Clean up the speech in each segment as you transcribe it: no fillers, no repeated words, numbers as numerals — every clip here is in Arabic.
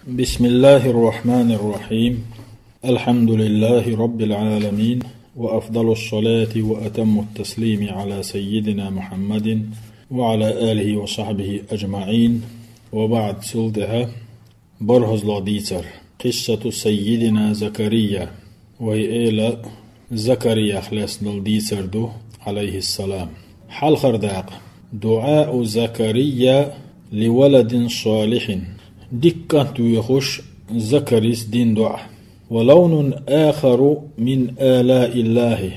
بسم الله الرحمن الرحيم. الحمد لله رب العالمين، وأفضل الصلاة وأتم التسليم على سيدنا محمد وعلى آله وصحبه أجمعين. وبعد سلطها برهز لديتر قصة سيدنا زكريا، وهي إلى زكريا خلاص لديتر دو عليه السلام. حال خرداق دعاء زكريا لولد صالح، دكة يخش زكريس دين دعاء. ولون آخر من آلاء الله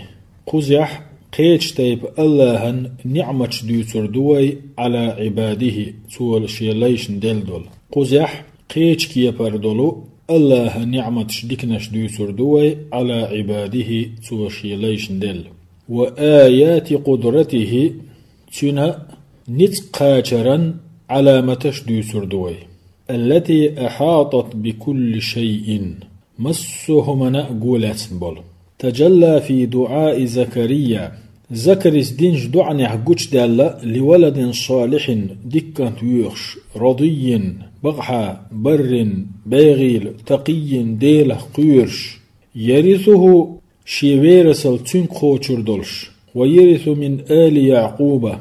قزح قيش تيب اللهن نعمة ديوتر دوي على عباده تول شيليشن دلدول. قزح قيش كي بردولو الله نعمة دكنش ديوتر دوي على عباده تول شيليشن دل. وآيات قدرته تنا نتقاجرا علامتش ديوتر دوي التي أحاطت بكل شيء مسه من قولات بول. تجلى في دعاء زكريا زكريس دينج دعني حقوش دالة لولد صالح دكة يوخش رضي بغحى بر باغيل تقي ديله قيرش يرثه شيويرسل تنقوشر دولش ويرث من آل يعقوب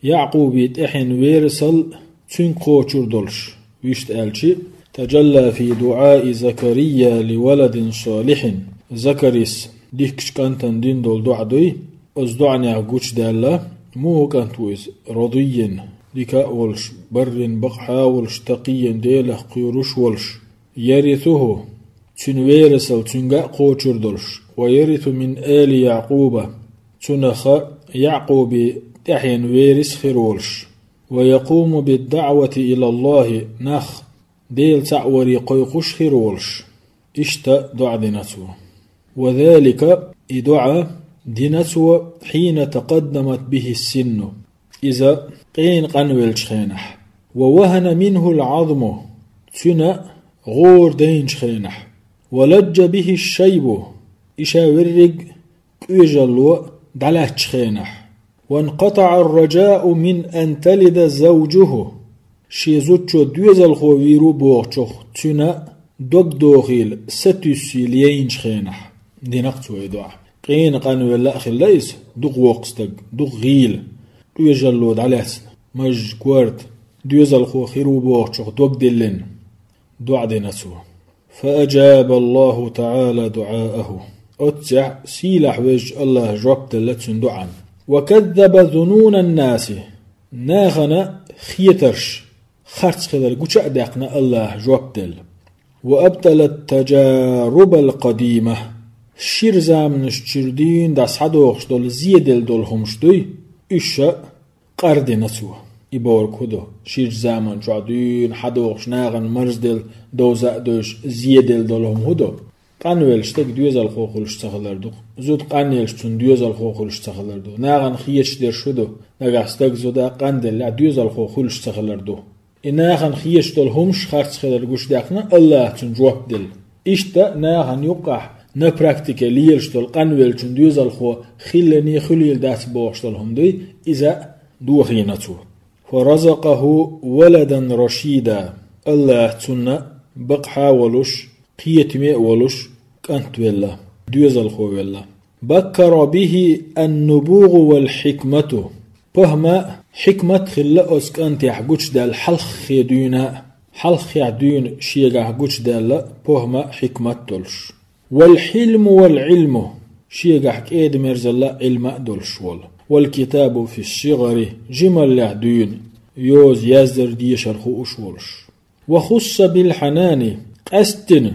يعقوب يتحن ويرسل تنقوشر دولش ويشت آلشي. تجلى في دعاء زكريا لولد صالح زكريس ديكش كانتن دين دول دعدوي أزدعني عقوش دالله مو كانتويز رضيين ديكا ولش برين بقحا ولش تقيين ديله قيروش ولش يرثه تنويرسل تنقا قوشر دولش ويرث من آل يعقوب تنخ يعقوب تحين ويرس خيرولش ويقوم بالدعوة إلى الله نخ ديل تعوري قيقش خيرولش اشتا دع دينتو. وذلك إدعى دينتو حين تقدمت به السن إذا قين قنولش خينح ووهن منه العظم تنا غور دينش خينح ولج به الشيب إشا ورق كويجلو دلاتش خينح وانقطع الرجاء من أن تلد زوجه شيزوتشو دوزل خويرو بوغشوخ تنا دوغ دوغيل ستوسي لينش خينح دي نقطو يدوع قين قانو يلا أخي ليس دوغ وقستق دوغ غيل دوزلود علاسن مج كوارد دوزل خو خيرو بوغشوخ دوغ دلن دعا دي نسو. فأجاب الله تعالى دعاءه أتسع سيلح وج الله جوابت لتسن دعا. وكذب ظنون الناس ناغنا خيترش خرص خدر قوشا داقنا الله جوابتل. وأبطل التجارب القديمة شير زامنش تشردين داس حدوخش دول زيدل دول همشتوي إشا قرد نسوه إبور كدو شير زامن جادين حدوخش ناغن مرزدل دوزا دوش زيدل دول هم هدو قانويلش تك دوزال خوخولش تخلردو زود قانيلش تون دوزال خوخولش تخلردو ناغن خيش در شدو ناغستك زودا قاندل لا دوزال خوخولش تخلردو ناغن خيش دول همش خارج خلرگوش داقنا الله تون جواب دل إشتا ناغن يقح نا براكتيكاليلش دول قانويل تون دوزال خو خلني خليل داس بوغش دول هم دوي إذا دوخينتو. فرزقه ولدا رشيدا الله تون بقحا ولوش قيتمي ولوش كانت ولا دوزل خو ولا. بكر به النبوغ والحكمة فهما حكمة خلا أسكنت يحجوش دال حلخ خيدونا حلخ يعدون شيء يحجوش دال فهما حكمة دولش. والحلم والعلم شيء يحك إيد مرزلا علم دولش ولا. والكتاب في الصغر جمل يعدون يوز يزدر ديشر خو أشولش. وخص بالحنان أستن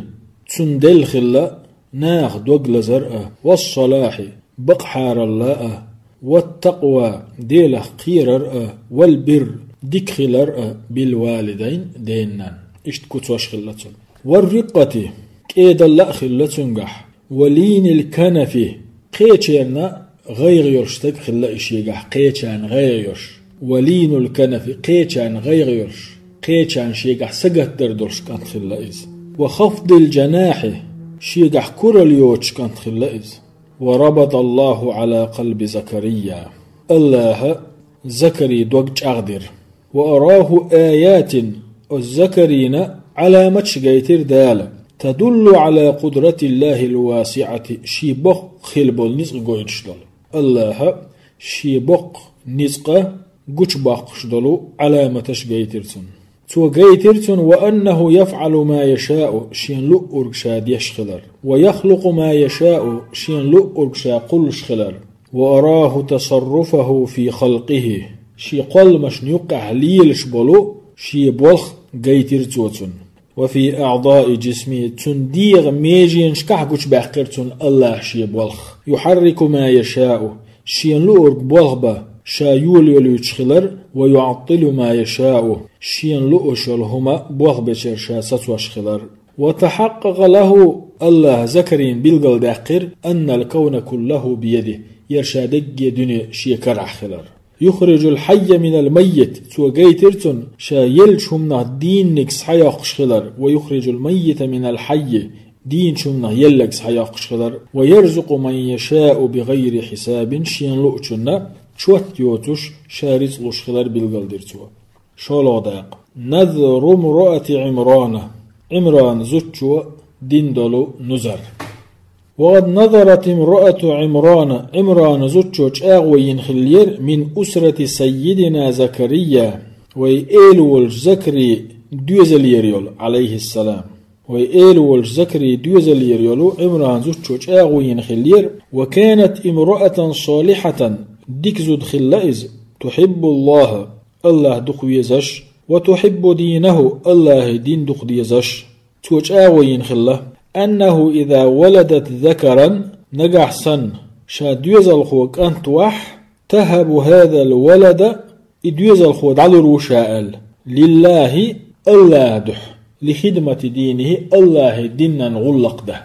تندل خلا ناخ دوغل زرقة والصلاح بقحار الله والتقوى ديله قير رأى والبر ديك خلرأ بالوالدين دينان اشت كتوش خلتون. والرقة كيد الله خلتونجح ولين الكنف قيتشينا غير يرشتك خلا إشيجح قيتشان غير يرش ولين الكنف قيتشان غير يرش قيتشان شيجح سجت دردرش كانت خلا إز. وخفض الجناح شيجح كورليوتش كانت خلائز. وربط الله على قلب زكريا الله زكري دوج أغدر وأراه آيات الزكرين علامة شجيتر دالة تدل على قدرة الله الواسعة شي بق خلبل نزق قويتشدل الله شي بق نزق قوش باقشدلو علامة شجيترتن تو جيترتن وأنه يفعل ما يشاء شين لؤرق شاد يشخلر ويخلق ما يشاء شين لؤرق شا قل شخلر وأراه تصرفه في خلقه شي قل مش نيقع ليلش بلو شي بلخ جيترتوتن وفي أعضاء جسمه تنديغ ميجين شكح قوش باقرتن الله شي بلخ يحرك ما يشاء شين لؤرق بلغبه شايول يلوشخلر ويعطل ما يشاء شين لؤشلهما بوغ بشر شاسات وشخلر وتحقق له الله ذكرين بالقل داقر أن الكون كله بيده يرشادق دنيا شيكر خلر يخرج الحي من الميت توقيترتن شايل شمنا دين نكس حياقش خلر ويخرج الميت من الحي دين شمنا يلقس حياقش خلر ويرزق من يشاء بغير حساب شين لؤشنا شوت يوتوش شارز لشخلر بالقلدرتوا شولو داق نذر امرأة عمران زوتشو دين دولو نزر وقد نظرت امرأة عمران زوتشو اغوين خلير من أسرة سيدنا زكريا ويئلو الزكري دوزل يريول عليه السلام ويئلو الزكري دوزل يريولو عمران زوتشو اغوين خلير وكانت امرأة صالحة ديك زود خلائز تحب الله دخويزش وتحب دينه الله دين دخديزش توجاوين خله أنه إذا ولدت ذكرا نجح سن شاديوز الخوك أنت وح تهب هذا الولد إديوز الخود على روشائل لله الله دح لخدمة دينه الله دينا غلق ده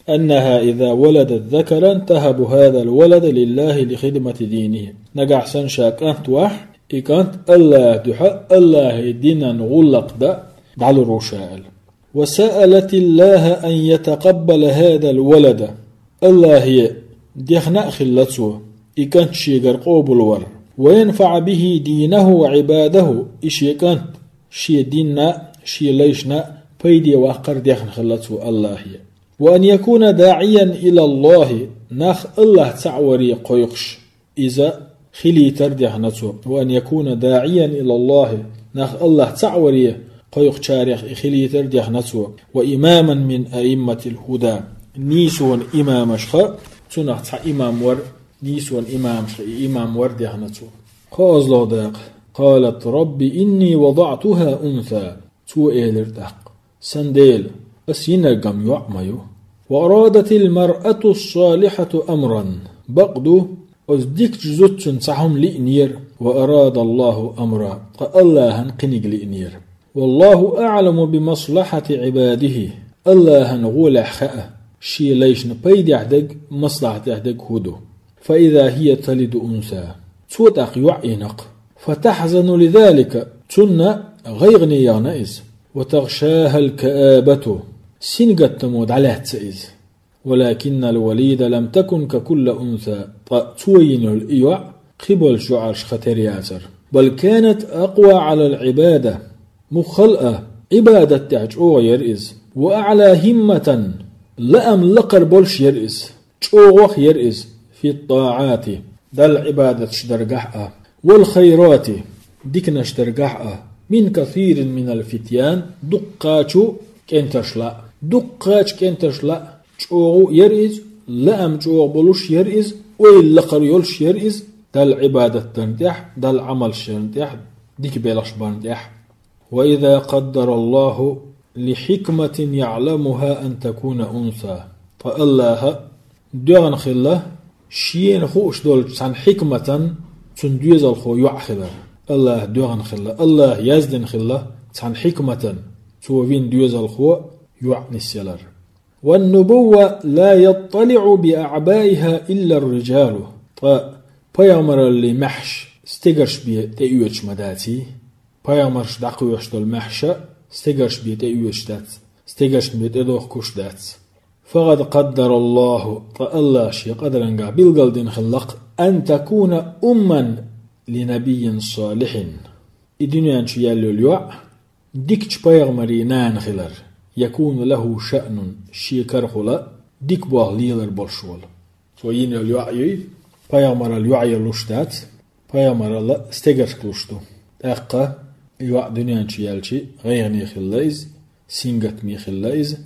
أنها إذا ولدت ذكرا تهب هذا الولد لله لخدمة دينه نجح سن شاك أنت وح إكانت الله دح الله دينا غلق ده على روشائل وسألت الله أن يتقبل هذا الولد الله هي ديخنا خلته إكانت شيغر قوبل ور وينفع به دينه وعباده إشي كانت شي ديننا شي ليشنا بيدي وقر ديخن خلته الله هي وأن يكون داعيا إلى الله ناخ الله تعوري قيقش إذا خلي ترديخنته وأن يكون داعيا إلى الله ناخ الله تعوري قيق شاريخ إخلي ترديخنته وإماما من أئمة الهدى نيسون إمام شخ تنحت إمام ور نيسون إمام ور ديخنته قازلا داق قالت رب إني وضعتها أنثى تو إيلرداق سنديل أسينرقم يعميو وأرادت المرأة الصالحة أمرا بقدو أزديك جزوتشن صحهم لإنير وأراد الله أمرا الله هنقنق لإنير والله أعلم بمصلحة عباده الله نغول أحخاء شي ليش نبيد يعدق مصلحة يعدق هدو فإذا هي تلد أنثى توتق يعينق فتحزن لذلك تن غيغني يغنئز وتغشاها الكآبة سنقت تمود على تسئز ولكن الوليد لم تكن ككل أنثى توين الإيوع قبل شعرش خطرياتر بل كانت أقوى على العبادة مخلقة عبادة تعجوغ يرئز وأعلى همة لأم لقر بولش يرئز جوغوخ يرئز في الطاعات دل عبادة شدرقحة والخيرات ديكنا شدرقحة من كثير من الفتيان دقاتشو كنتشلا دقاتش كنتشلا جوغو يرئز لأم جوغ بولش يرئز ويل لقر يولش يرئز دل عبادة تنتح دل عمل شنتح ديك بلاش بانتح وإذا قدر الله لحكمة يعلمها أن تكون أنثى فالله دوغن خلا شين خوش دول عن حكمة تندوز الخو يعخلر الله دوغن خلا الله يزدن خلا عن حكمة توفين دوز الخو يعنسلر والنبوة لا يطلع بأعبائها إلا الرجال فيامر اللي محش استقرش بيه تأيوش مداتي فيامرش دقوش دول محشة استقرش بيه تأيوش دات استقرش بيه تأدوخ كوش دات فقد قدر الله فالله شي قدرنقا بالقلدين خلق أن تكون أما لنبي صالح الدنيا شيالو اليوع ديكش بيغمري نان خلر يكون له شأن شيكر خلا ديك بوغ ليلر بولشول سوين اليوعي بيغمر اليوعي لشتات بيغمر الله استجرش لشتو أقا يوع دنيان شيالشي غيرني خلايز سينغت مي خلايز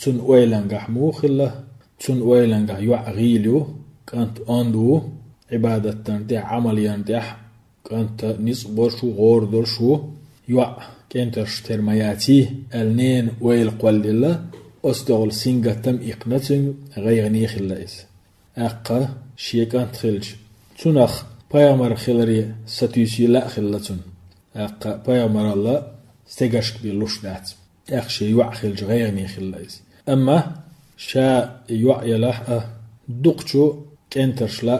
تون ويلانغح مو خلا تون ويلانغح يوع غيلو كانت أندو عبادة تنتح عمليان تح كانت نصبر شو غوردر شو يوع كنتش ترمياتي النين ويل قول الله أستغل سينغا تم إقنتن غير نيخ الليس أقا شيكان تخلج تنخ بايامر خلري ستيسي لا خلتن أقا بايامر الله استغشك بلوش دات أخشي يوع خلج غير نيخ الليس أما شا يوع يلاح دقشو كنتش لا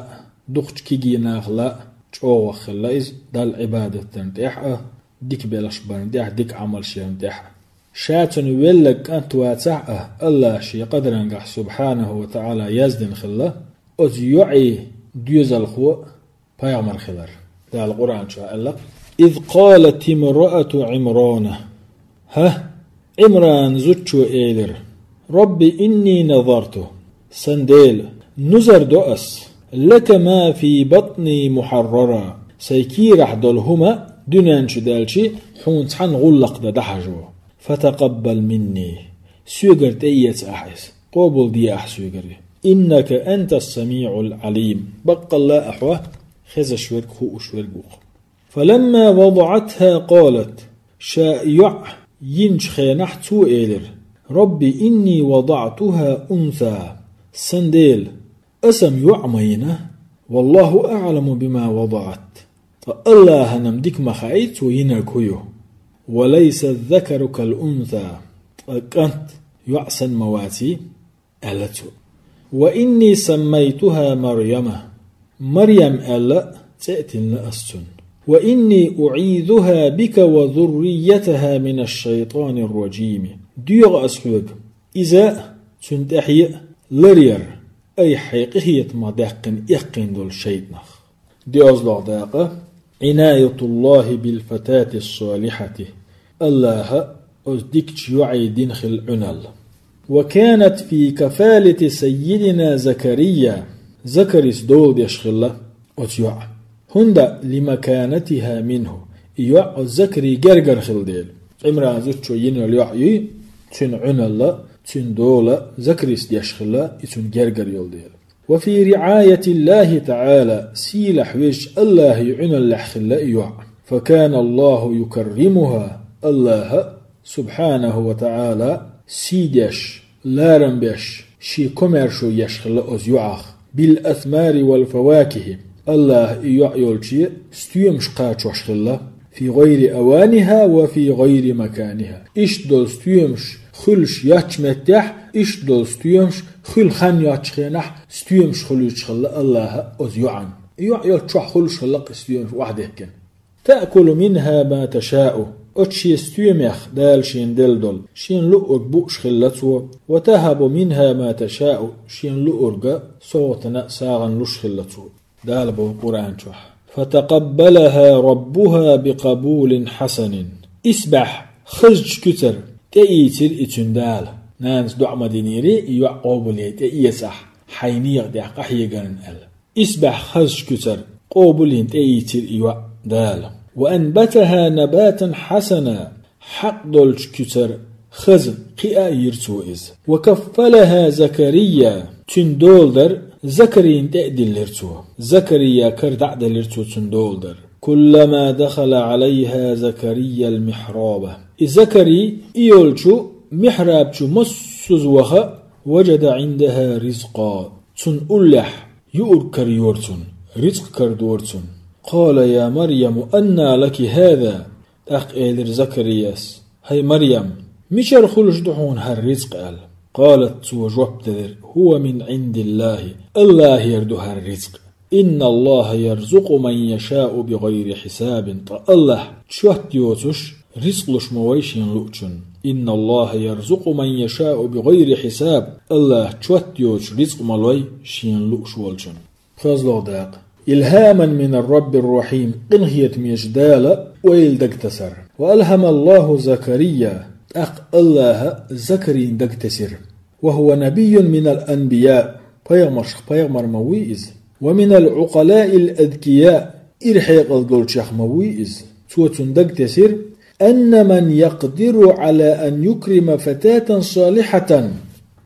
دقش كيجي ناخ لا جوه خليز دال عبادة تنتح ديك بلاش بندح ديك عمل شي مدح شاتن ولك أنت واتع الله شي قدرنجح سبحانه وتعالى يزدن خلا أز يعي ديوز الخو بيعمر خلر ده القرآن شاء الله إذ قالت امرأة عمران عمران زوجو إيلر ربي إني نظرت سنديل نزر دؤس لك ما في بطني محررا سيكي رح دولهما دنيان شدالشي حون تحن غلق دا دحجو فتقبل مني سيغر تأيت أحس قبل دي أحسيغر إنك أنت السميع العليم بقى الله أحوه خز شورك خو شورك فلما وضعتها قالت شائع ينش خينح تو إيلر ربي إني وضعتها أنثى سنديل أسم يعمينه والله أعلم بما وضعت فالله نمدك مخايت وينركيو وليس الذكر كالأنثى كانت يعسن مواتي ألتو وإني سميتها مريم ألا تأتن لأستن وإني أعيذها بك وذريتها من الشيطان الرجيم ديغ أسحوك إذا تنتحي لرير أي حقيقية مدقن إقن دول شيطنخ دي أصدق داقة عناية الله بالفتاة الصالحة الله أصدقش يعي دنخ العنل وكانت في كفالة سيدنا زكريا زكريس دول يشخل أتيع هند لمكانتها منه يوع زكري جرجر خلديل عمران زوجو ينال يعي تن عنل تن دول زكريس يشخل يتن جرجر يلديل وفي رعاية الله تعالى سيلح ويش الله يعن اللحخل يوع فكان الله يكرمها الله سبحانه وتعالى سيدش لارن بيش شي كوميرشو يشخل أزيوعخ بالأثمار والفواكه الله يعيولشي ستيومش قاتش وشخل في غير أوانها وفي غير مكانها إش دول ستيومش خلش ياتشمتح إش دول ستيومش خل خان ياتشخينح ستيومش خلوش خل الله أزيوعن يعيولشح خلش خلق ستيومش واحده كن تأكل منها ما تشاء أتشي ستيوميخ دال شين دلدل شين لؤرق بوش خلتو وتهب منها ما تشاء شين لؤرق صوتنا ساغن لش خلتو دال بو قرآن شح فتقبلها ربها بقبول حسن اسبح خرج كتر تأيتر اتندال نانس دعم دينيري يعقوب لي تأيسح حينيغ دي قحيقان اسبح خرج كتر قوبلين تأيتر يوع دال وأنبتها نباتا حسنا حق دولش كتر خزن قيا يرتوئز وكفلها زكريا تندولدر زكرين تأدلرتو زكريا كردعدلرتو تندولدر كلما دخل عليها زكريا المحراب زكري إيولشو محرابشو مسوزوخا وجد عندها رزقا تنقلح يؤركر يورتن رزق كردورتن قال يا مريم أنى لك هذا أقيل زكرياس هاي مريم مشار خلش دحون هالرزق قالت وجوبت هو من عند الله يردها الرزق إن الله يرزق من يشاء بغير حساب الله تشوت يوتش رزق لش مويشين لؤتشن إن الله يرزق من يشاء بغير حساب الله تشوت يوتش رزق ملوي شين لؤش والشن فازلو داق إلهاما من الرب الرحيم قنهية ميجدال ويلدك تسر وألهم الله زكريا الله زكري دكتسر وهو نبي من الأنبياء بيغمر مويز ومن العقلاء الأذكياء إرحيق القلشخ مويز توتن دكتسر أن من يقدر على أن يكرم فتاة صالحة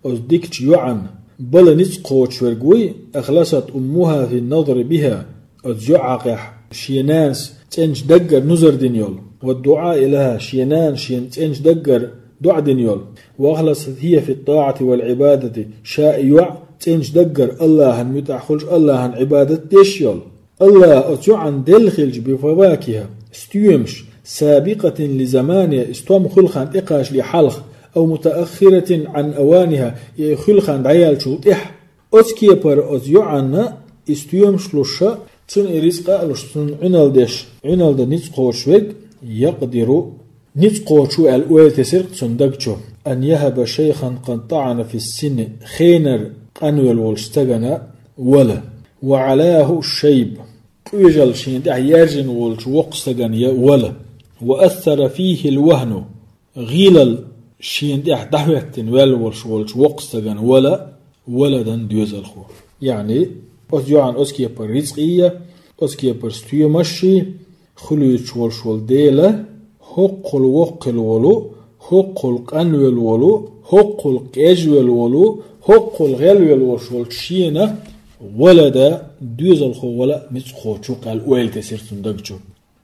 أصدقت يعن بل نسقوش ورقوي أخلصت أمها في النظر بها أزيعقح شينانس تنج دقر نزر دنيول والدعاء لها شينان تنج دقر دع دنيول وأخلصت هي في الطاعة والعبادة شائع تنج دقر الله متعخلش الله عبادة ديشيول الله أتيعن دلخلج بفواكها استيمش سابقة لزمانها استوم خلخان إقاش لحلخ أو متأخرة عن أوانها يخلخان عيال شوطح أسكي بر أزيعنا استيمش لشا تن إرزقا لشتن عنال دا نتقوشوك يقدر نتقوشو الأول تسرق تندقشو أن يهب شيخا قد طعن في السن خينر قنول والشتغنا ولا وعلاه الشيب ويجل شين دع يرجن والش وقستغن ولا وأثر فيه الوهن غيل شين دع دعوتن والش وقستغن ولا ولدا ديوز الخو يعني أزيعان أسكي بر رزقية أسكي بر ستيومشي خلوش والشول ديلة حق الوقل ولو حق القنول ولو حق القجول ولو حق الغلول والشول شينة ولدا ديوز الخو ولا مسخو شوق الأول تسيرتن دقجو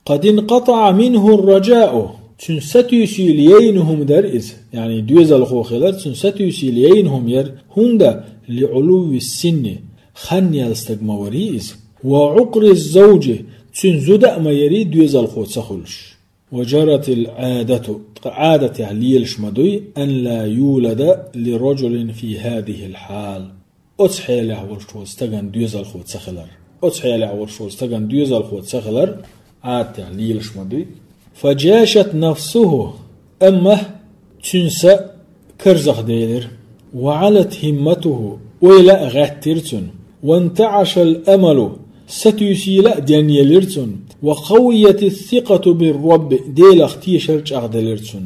قد انقطع منه الرجاء تنستيسي لينهم درئز يعني ديوز الخو خلال تنستيسي لينهم ير هندا لعلو السن خن يستجموريز وعقر الزوج تنزد ما يريد ديوز الخو تسخلش وجرت العادة عادة عليلش مدوي أن لا يولد لرجل في هذه الحال أتحيل عورشو استغن ديوز الخو تسخلر أتحيل عورشو استغن ديوز الخو تسخلر عادة عليلش مدوي فجاشت نفسه أما تنسى كرزخ ديلر وعلت همته ولا غاترتن وانتعش الأمل ستيسيلا دانيالرتن وقويت الثقة بالرب ديل اختي شرج أغدلرتن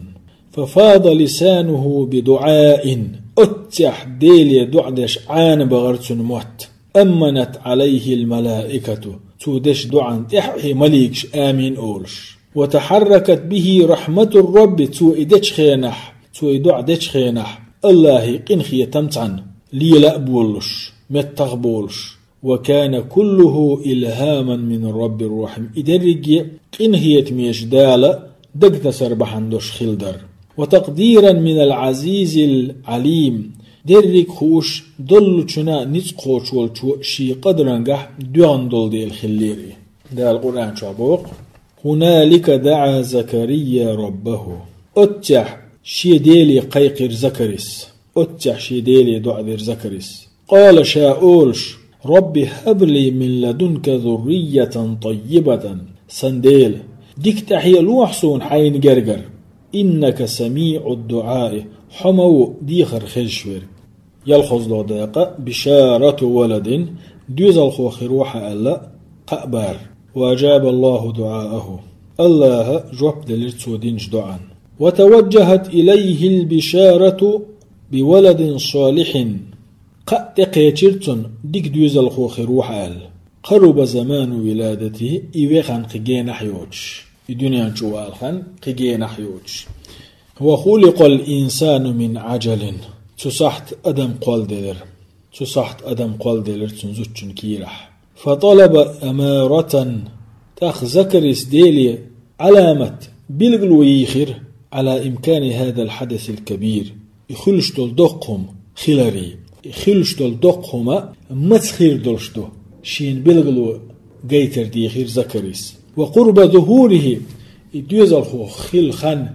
ففاض لسانه بدعاء أتح ديل دعدش عان بغرتن موت أمنت عليه الملائكة تودش دعان تحي مليكش آمين أولش وتحركت به رحمة الرب توئدش خينح توئدعدش خينح الله قنخي تمتعن لي لا بولش متغبولش وكان كله إلهاما من الرب الرحيم إدرج قنهية ميشدال دقت سربحندوش خلدر وتقديرا من العزيز العليم درك خوش دل چنا نتقوش والچو شي قدرنگح دوان دل دي الخليري ده القرآن شابوق هنالك دعا زكريا ربه أتح شي ديلي قيقر زكريس أتح شي ديلي دعذر زكريس قال شاولش ربي هب لي من لدنك ذرية طيبة سنديل ديك تحيي لوحسون حين جرجر إنك سميع الدعاء حمو ديخر خشور يلخص له داقة بشارة ولد ديوز الخوخ روح ألا قأبار وأجاب الله دعاءه الله جواب دلرتو دينش دعان وتوجهت إليه البشارة بولد صالح قأتقيتشرتن ديك ديوز الخوخ روح أل قرب زمان ولادته إيوخان قجين حيوش الدنيا نشوال خان قجين حيوش وخلق الإنسان من عجل تصحت أدم قال دلر تنزوتشن كيرح فطلب أمارة تاخ زكريس ديلي علامة بلغلو يخير على إمكان هذا الحدث الكبير يخلش دلدقهم خلاري يخلش دلدقهما متخير دلشتو شين بلغلو جيتر ديخير زكريس وقرب ظهوره يدوز الخو خل خان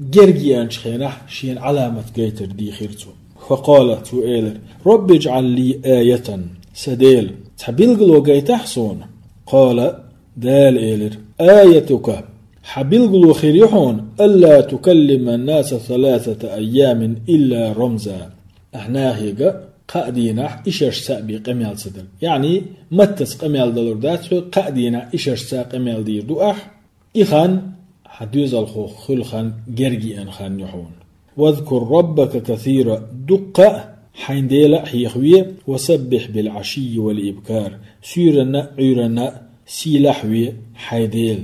جرجيان شخينح شين علامة جيتر ديخيرتو فقالت وإيلر رب اجعل لي آية سديل تحبيلغلو جيتحسون قال دال إيلر آيتك حبيلغلو خيريحون ألا تكلم الناس 3 أيام إلا رمزا أحناهيغا قادينا إشرش سابي قميال صدر يعني متس قميال دلور داتو قادينا إشرش سا قميال دير دو إخان حديث الخو خل خان جرجي أن خان يحون واذكر ربك كثيرا دقة حين ديلا حيخوية وسبح بالعشي والإبكار سيرنا عيرنا سيلحوية حيديل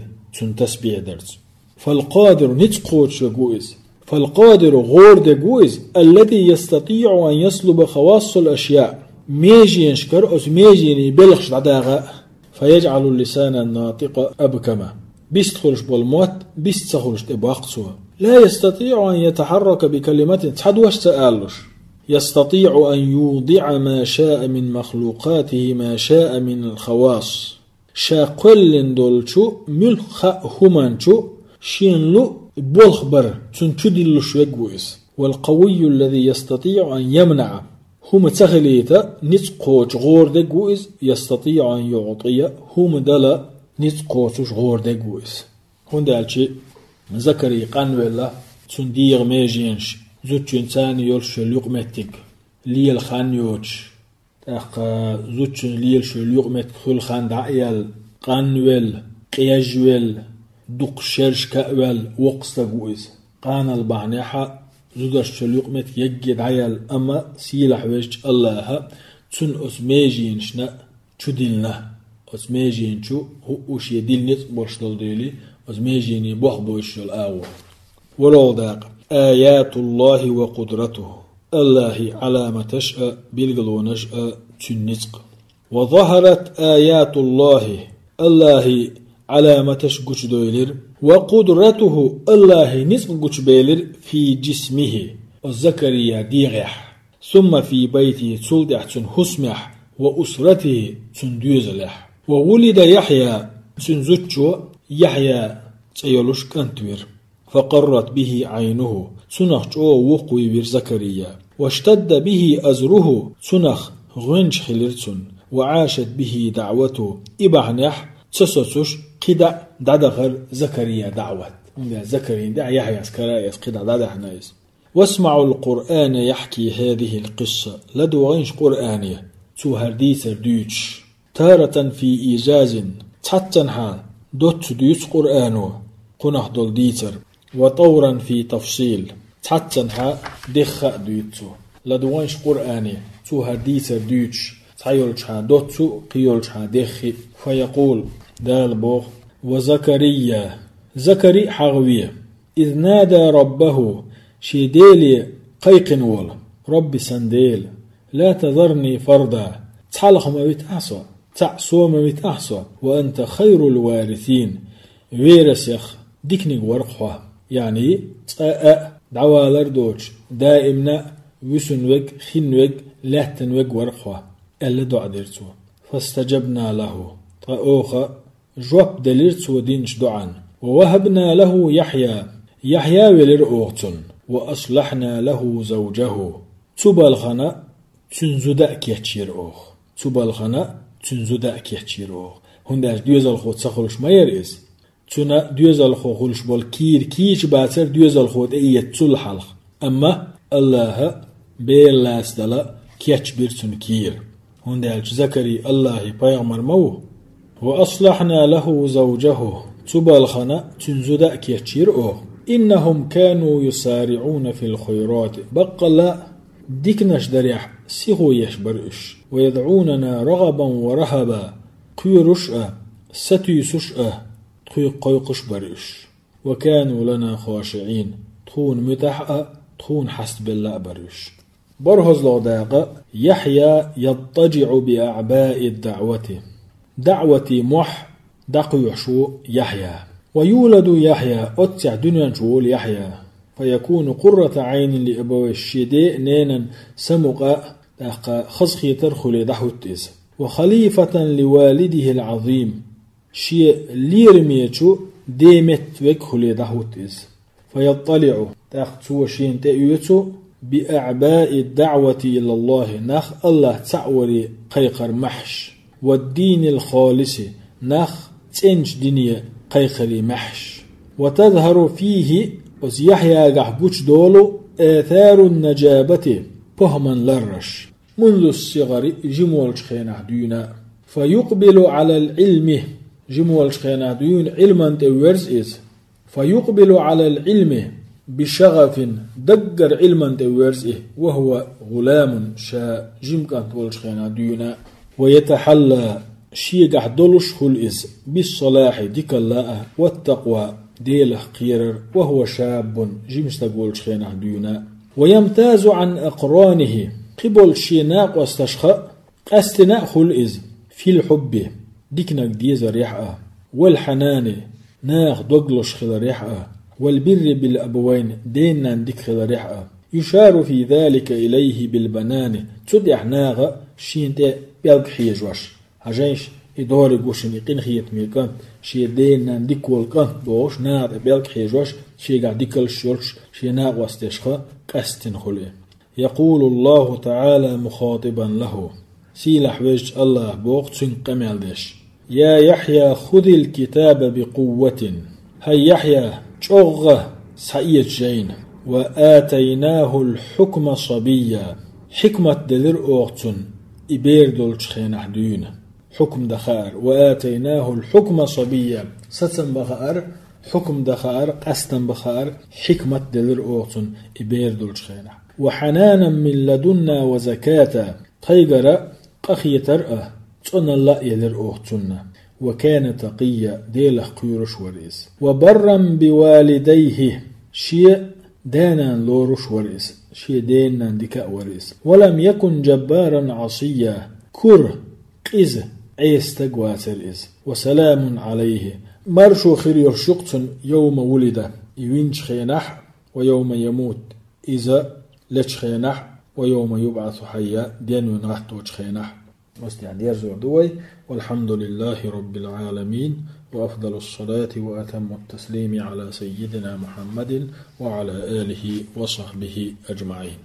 تسبيع درس فالقادر نتقوش جويز فالقادر غور جويز الذي يستطيع أن يسلب خواص الأشياء ميجي ينشكر أو ميجي يبلغش عداغا فيجعل اللسان الناطق أبكما بيستخلش بالموت بيستخلش تباقصها لا يستطيع أن يتحرك بكلمة تحدوش سألش يستطيع أن يوضع ما شاء من مخلوقاته ما شاء من الخواص شاقل دولشو ملخ همانشو شينلو بولخبر تنتدل شويغويس والقوي الذي يستطيع أن يمنع هم تغليتا نتقوش غور دقويس يستطيع أن يعطي هم دلا نتقوش غور دقويس هون دالشي ذكري قانولا تنديغ ميجينش زوج إنسان يولش ليقمتك ليل خانيوش زوج ليلش ليقمت خل خان دعيال قانويل قياجويل دق شرش كأول وقص دقويس قان البعنيحة زودش ليقمت يجي دعيال أما سيلح وجه الله تن أسميجين شنا تدلنا أسميجين شو هو وش يدل نت برشل ديلي أسميجين بوخ بوش الأول ولو داق آيات الله وقدرته الله على ما تشاء بالقلو نشأ تنسق وظهرت آيات الله على ما تشقش دويلر وقدرته الله نسق بيلر في جسمه الزكريا ديغح ثم في بيته تلدح تنهسمح وأسرته تندوزلح وولد يحيى تنزجو يحيى تيولوش كنتوير فقرت به عينه سنخ وقوي بير زكريا واشتد به أزره سنخ غنش خلرتن وعاشت به دعوته إبعنح تسسوش قدع دعدخل زكريا دعوة زكريا دع يحيى سكرايس قدع دعدحنايس واسمعوا القرآن يحكي هذه القصة لدو غنش قرآنية تو هرديثر دوتش تارة في إيجاز تحتنها دوت ديوت قرآنو قنح دول ديتر وطورا في تفصيل تحتنها دخ دوتو لدوانش قرآني تو هرديثر دوتش تحيولشها دوتو قيولشها دخي فيقول دال بوغ وزكريا زكري حغوية إذ نادى ربه شيديلي قيقنول ربي سنديل لا تذرني فردا تحلق ما بتحصى تعصو ما بتحصى وأنت خير الوارثين ويرسيخ ديكني ورقها يعني دعوة لردوش دائمنا وسنوك خنوك لهتنوك ورقها ألا دعا ديرتو فاستجبنا له طاوخا جواب دليرتو دينش دعان ووهبنا له يحيى ولر أوغتن وأصلحنا له زوجه تبالغنا تنزدأك يحشير أوغ تبالغنا تنزدأك يحشير أوغ هنداش ديوزال خود سخلش ما يرئيس تنا ديوزال خولش بول كيش باتر ديوزال خود ايت تل حلق اما الله بيلاس دلا كيتش بيرتون كير هنداش زكري الله بيغمر مو وأصلحنا له زوجه تبالغنا تنزدأك يحشير أوغ إنهم كانوا يسارعون في الخيرات بقلا ديكناش دريح سيغو يشبرش ويدعوننا رغبا ورهبا قيرشأ ستيسشأ قيقش برش وكانوا لنا خاشعين تخون متحأ تخون حسب الله برش برهز لغداق يحيى يضطجع بأعباء دعوة مح دقيحشو يحيى ويولد يحيى أتع دنيا شوول يحيى فيكون قرة عين لأبوي الشداء نينا سمقا خصخي ترخل دحوتيز وخليفة لوالده العظيم شيء ليرميتشو ديمت وكخل دحوتيز فيطلع تاخذ شين تأيوتو بأعباء الدعوة إلى الله نخ الله تعوري قيقر محش والدين الخالص نخ تنش دنيا قيقري محش وتظهر فيه وزيحيا قحبوش دولو آثار النجابة فهما لرش منذ الصغر جمول شخينه دينا فيقبل على العلم جمول شخينه ديون علما تورز إز فيقبل على العلم بشغف دقر علما تورزه وهو غلام شا جمكان تولشخينا دينا ويتحلى شيقح دولش خلئز بالصلاح ديك الله والتقوى ديله قيرر وهو شاب جمس تولشخينا دينا ويمتاز عن أقرانه قبل شيناق واستشخاء قستناء خلئز في الحب ديكناك ديز ريحة والحنان ناخ دوغلش خل ريحة والبر بالأبوين دينا ديك خل ريحة يشار في ذلك إليه بالبنان تدح ناغ شين تي بيلق حيجوش هجيش إداري قوشن يقين خيط ميكان شي دينا ديك والكان دوش ناغ بيلق حيجوش شي قاعد ديكل شورش شي ناغ واستشخاء قستن خلئ. يقول الله تعالى مخاطبا له سيلح وجه الله بوقت قمال ديش يا يحيى خذ الكتاب بقوة هي يحيى شغة سعيد جين وآتيناه الحكم صبيا حكمة دلر أوقتن إبير دولش خينح ديون حكم دخار وآتيناه الحكم صبيا ستن بخار حكم دخار قستن بخار حكمة دلر أوقتن إبير دولش خينح وحنانا من لدنا وزكاة تيجر قخيتر تون الله يلر أوقتنا وكان تقيا ديله قيرش ورئيس وبرا بوالديه شيء دانا لورش ورئيس شيء دانا دكاء ورئيس ولم يكن جبارا عصيا كر قيز عيس تقواتر إز وسلام عليه مرشو خير يرشقتن يوم ولد يوينش خينح ويوم يموت إذا لتش خينح ويوم يبعث حيا دين ينغحتوش خينح واستعد يرزو دوي والحمد لله رب العالمين وأفضل الصلاة وأتم التسليم على سيدنا محمد وعلى آله وصحبه أجمعين.